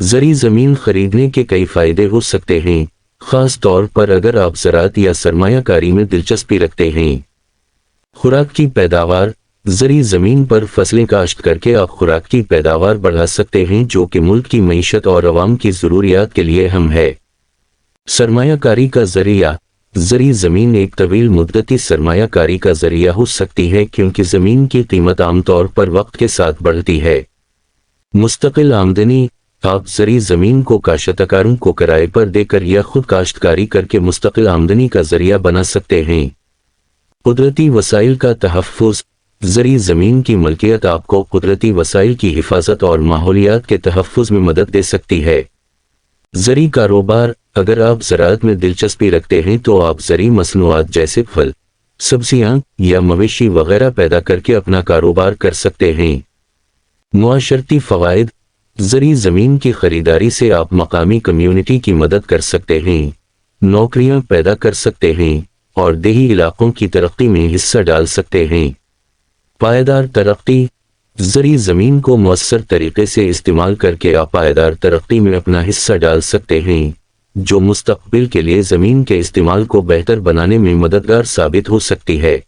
زرعی زمین خریدنے کے کئی فائدے ہو سکتے ہیں، خاص طور پر اگر آپ زراعت یا سرمایہ کاری میں دلچسپی رکھتے ہیں۔ خوراک کی پیداوار: زرعی زمین پر فصلیں کاشت کر کے آپ خوراک کی پیداوار بڑھا سکتے ہیں، جو کہ ملک کی معیشت اور عوام کی ضروریات کے لیے اہم ہے۔ سرمایہ کاری کا ذریعہ: زرعی زمین ایک طویل مدتی سرمایہ کاری کا ذریعہ ہو سکتی ہے کیونکہ زمین کی قیمت عام طور پر وقت کے ساتھ بڑھتی ہے۔ مستقل آمدنی: آپ زرعی زمین کو کاشتکاروں کو کرائے پر دے کر یا خود کاشتکاری کر کے مستقل آمدنی کا ذریعہ بنا سکتے ہیں۔ قدرتی وسائل کا تحفظ: زرعی زمین کی ملکیت آپ کو قدرتی وسائل کی حفاظت اور ماحولیات کے تحفظ میں مدد دے سکتی ہے۔ زرعی کاروبار: اگر آپ زراعت میں دلچسپی رکھتے ہیں تو آپ زرعی مصنوعات جیسے پھل، سبزیاں یا مویشی وغیرہ پیدا کر کے اپنا کاروبار کر سکتے ہیں۔ معاشرتی فوائد: زرعی زمین کی خریداری سے آپ مقامی کمیونٹی کی مدد کر سکتے ہیں، نوکریاں پیدا کر سکتے ہیں اور دیہی علاقوں کی ترقی میں حصہ ڈال سکتے ہیں۔ پائیدار ترقی: زرعی زمین کو مؤثر طریقے سے استعمال کر کے آپ پائیدار ترقی میں اپنا حصہ ڈال سکتے ہیں، جو مستقبل کے لیے زمین کے استعمال کو بہتر بنانے میں مددگار ثابت ہو سکتی ہے۔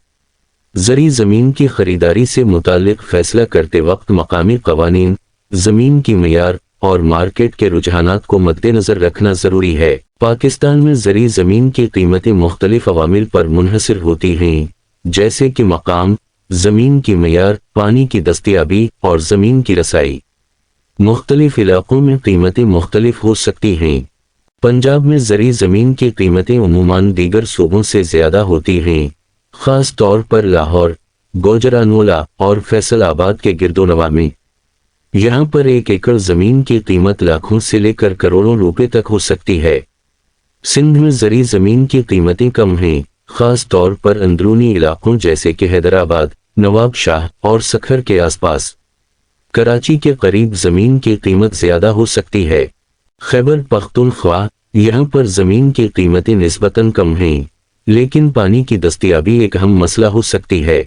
زرعی زمین کی خریداری سے متعلق فیصلہ کرتے وقت مقامی قوانین، زمین کی معیار اور مارکیٹ کے رجحانات کو مد نظر رکھنا ضروری ہے۔ پاکستان میں زرعی زمین کی قیمتیں مختلف عوامل پر منحصر ہوتی ہیں، جیسے کہ مقام، زمین کی معیار، پانی کی دستیابی اور زمین کی رسائی۔ مختلف علاقوں میں قیمتیں مختلف ہو سکتی ہیں۔ پنجاب میں زرعی زمین کی قیمتیں عموماً دیگر صوبوں سے زیادہ ہوتی ہیں، خاص طور پر لاہور، گوجرانوالہ اور فیصل آباد کے گردونواح میں۔ یہاں پر ایک ایکڑ زمین کی قیمت لاکھوں سے لے کر کروڑوں روپے تک ہو سکتی ہے۔ سندھ میں زرعی زمین کی قیمتیں کم ہیں، خاص طور پر اندرونی علاقوں جیسے کہ حیدرآباد، نواب شاہ اور سکھر کے آس پاس۔ کراچی کے قریب زمین کی قیمت زیادہ ہو سکتی ہے۔ خیبر پختونخوا، یہاں پر زمین کی قیمتیں نسبتاً کم ہیں، لیکن پانی کی دستیابی ایک اہم مسئلہ ہو سکتی ہے۔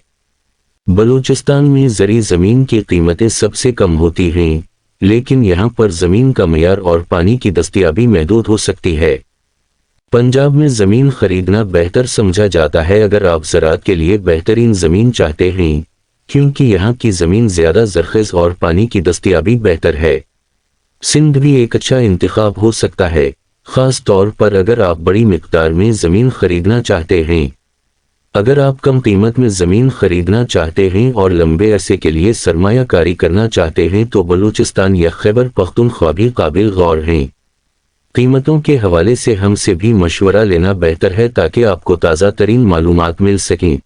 بلوچستان میں زرعی زمین کی قیمتیں سب سے کم ہوتی ہیں، لیکن یہاں پر زمین کا معیار اور پانی کی دستیابی محدود ہو سکتی ہے۔ پنجاب میں زمین خریدنا بہتر سمجھا جاتا ہے اگر آپ زراعت کے لیے بہترین زمین چاہتے ہیں، کیونکہ یہاں کی زمین زیادہ زرخیز اور پانی کی دستیابی بہتر ہے۔ سندھ بھی ایک اچھا انتخاب ہو سکتا ہے، خاص طور پر اگر آپ بڑی مقدار میں زمین خریدنا چاہتے ہیں۔ اگر آپ کم قیمت میں زمین خریدنا چاہتے ہیں اور لمبے عرصے کے لیے سرمایہ کاری کرنا چاہتے ہیں تو بلوچستان یا خیبر پختونخوا بھی قابل غور ہیں۔ قیمتوں کے حوالے سے ہم سے بھی مشورہ لینا بہتر ہے تاکہ آپ کو تازہ ترین معلومات مل سکیں۔